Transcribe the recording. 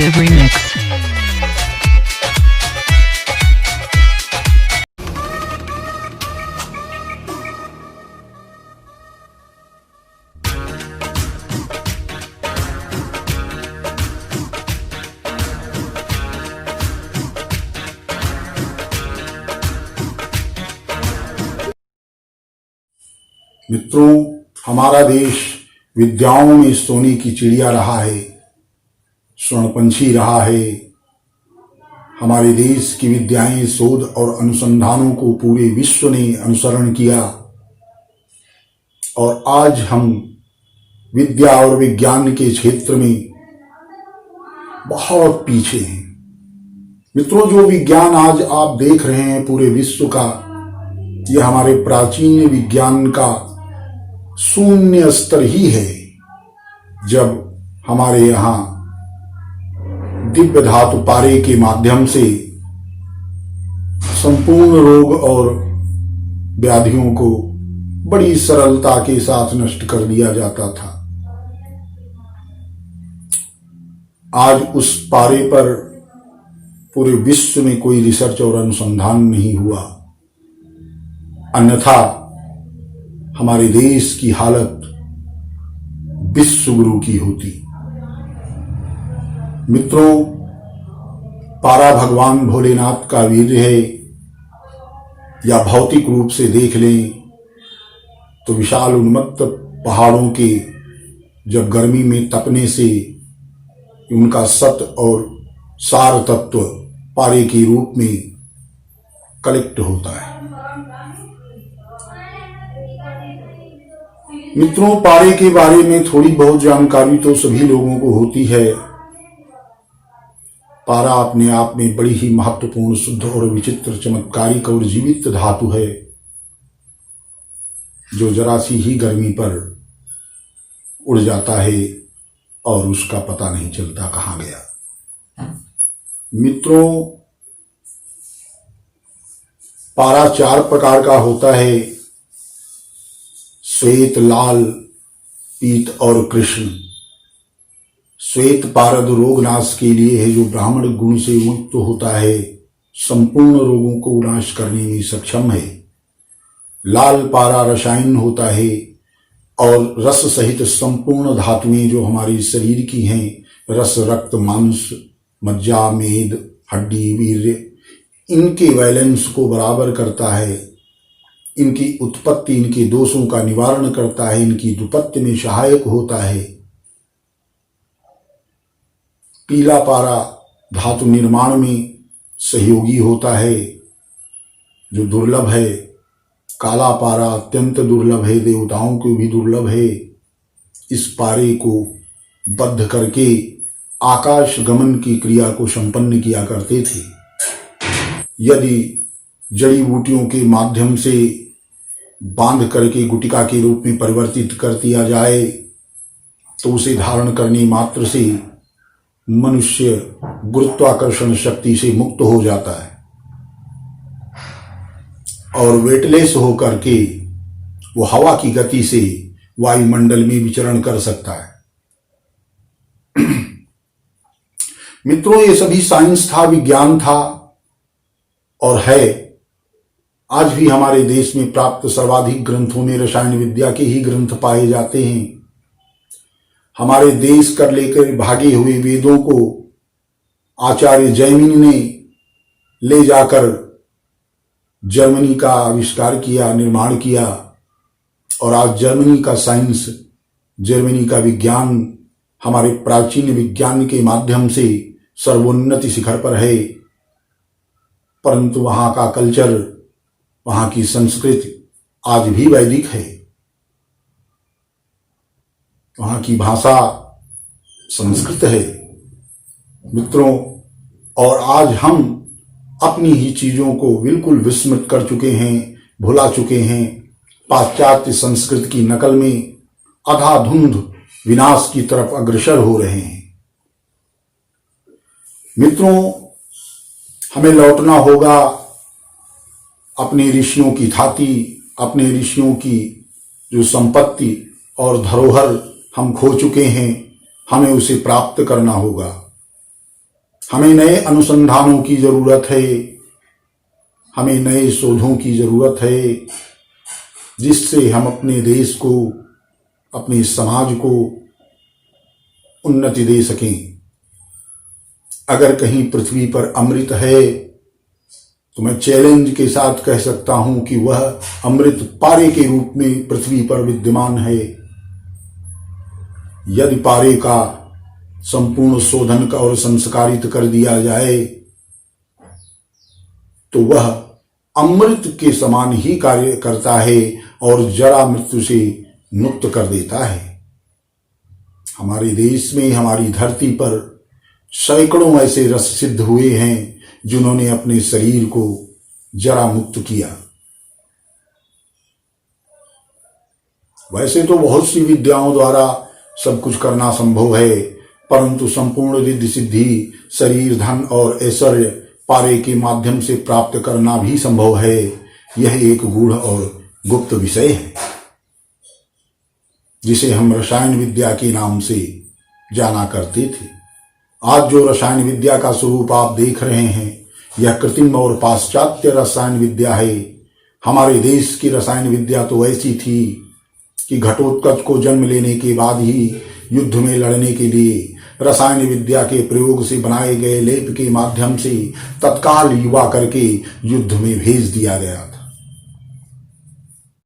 exclusive remix. मित्रों, हमारा देश विद्याओं में सोने की चिड़िया रहा है, स्वर्णपंछी रहा है। हमारे देश की विद्याएं, शोध और अनुसंधानों को पूरे विश्व ने अनुसरण किया और आज हम विद्या और विज्ञान के क्षेत्र में बहुत पीछे हैं। मित्रों, जो विज्ञान आज आप देख रहे हैं पूरे विश्व का, यह हमारे प्राचीन विज्ञान का शून्य स्तर ही है। जब हमारे यहाँ दिव्य धातु पारे के माध्यम से संपूर्ण रोग और व्याधियों को बड़ी सरलता के साथ नष्ट कर दिया जाता था, आज उस पारे पर पूरे विश्व में कोई रिसर्च और अनुसंधान नहीं हुआ। अन्यथा हमारे देश की हालत विश्व गुरु की होती। मित्रों, पारा भगवान भोलेनाथ का वीर्य है, या भौतिक रूप से देख लें तो विशाल उन्मत्त पहाड़ों के जब गर्मी में तपने से उनका सत और सार तत्व पारे के रूप में कलेक्ट होता है। मित्रों, पारे के बारे में थोड़ी बहुत जानकारी तो सभी लोगों को होती है। पारा अपने आप में बड़ी ही महत्वपूर्ण, शुद्ध और विचित्र, चमत्कारिक और जीवित धातु है, जो जरा सी ही गर्मी पर उड़ जाता है और उसका पता नहीं चलता कहां गया। मित्रों, पारा 4 प्रकार का होता है: श्वेत, लाल, पीत और कृष्ण। श्वेत पारद रोग नाश के लिए है, जो ब्राह्मण गुण से मुक्त होता है, संपूर्ण रोगों को नाश करने में सक्षम है। लाल पारा रसायन होता है और रस सहित संपूर्ण धातुएं जो हमारे शरीर की हैं, रस, रक्त, मांस, मज्जा, मेद, हड्डी, वीर्य, इनके बैलेंस को बराबर करता है, इनकी उत्पत्ति, इनके दोषों का निवारण करता है, इनकी दुपत्ति में सहायक होता है। पीला पारा धातु निर्माण में सहयोगी होता है, जो दुर्लभ है। काला पारा अत्यंत दुर्लभ है, देवताओं को भी दुर्लभ है। इस पारे को बद्ध करके आकाश गमन की क्रिया को संपन्न किया करते थे। यदि जड़ी बूटियों के माध्यम से बांध करके गुटिका के रूप में परिवर्तित कर दिया जाए तो उसे धारण करने मात्र से मनुष्य गुरुत्वाकर्षण शक्ति से मुक्त हो जाता है और वेटलेस होकर के वो हवा की गति से वायुमंडल में विचरण कर सकता है। मित्रों, ये सभी साइंस था, विज्ञान था और है। आज भी हमारे देश में प्राप्त सर्वाधिक ग्रंथों में रसायन विद्या के ही ग्रंथ पाए जाते हैं। हमारे देश कर लेकर भागे हुए वेदों को आचार्य जैमिनी ने ले जाकर जर्मनी का आविष्कार किया, निर्माण किया और आज जर्मनी का साइंस, जर्मनी का विज्ञान हमारे प्राचीन विज्ञान के माध्यम से सर्वोन्नति शिखर पर है। परंतु वहां का कल्चर, वहां की संस्कृति आज भी वैदिक है। वहां की भाषा संस्कृत है। मित्रों, और आज हम अपनी ही चीजों को बिल्कुल विस्मृत कर चुके हैं, भुला चुके हैं। पाश्चात्य संस्कृति की नकल में अंधाधुंध विनाश की तरफ अग्रसर हो रहे हैं। मित्रों, हमें लौटना होगा अपने ऋषियों की थाती, अपने ऋषियों की जो संपत्ति और धरोहर हम खो चुके हैं, हमें उसे प्राप्त करना होगा। हमें नए अनुसंधानों की जरूरत है, हमें नए शोधों की जरूरत है, जिससे हम अपने देश को, अपने समाज को उन्नति दे सकें। अगर कहीं पृथ्वी पर अमृत है तो मैं चैलेंज के साथ कह सकता हूं कि वह अमृत पारे के रूप में पृथ्वी पर विद्यमान है। यदि पारे का संपूर्ण शोधन का और संस्कारित कर दिया जाए तो वह अमृत के समान ही कार्य करता है और जरा मृत्यु से मुक्त कर देता है। हमारे देश में, हमारी धरती पर सैकड़ों ऐसे रस सिद्ध हुए हैं जिन्होंने अपने शरीर को जरा मुक्त किया। वैसे तो बहुत सी विद्याओं द्वारा सब कुछ करना संभव है, परंतु संपूर्ण रिद्धि सिद्धि, शरीर, धन और ऐश्वर्य पारे के माध्यम से प्राप्त करना भी संभव है। यह एक गूढ़ और गुप्त विषय है जिसे हम रसायन विद्या के नाम से जाना करते थे। आज जो रसायन विद्या का स्वरूप आप देख रहे हैं, यह कृत्रिम और पाश्चात्य रसायन विद्या है। हमारे देश की रसायन विद्या तो ऐसी थी कि घटोत्कच को जन्म लेने के बाद ही युद्ध में लड़ने के लिए रसायन विद्या के प्रयोग से बनाए गए लेप के माध्यम से तत्काल युवा करके युद्ध में भेज दिया गया था।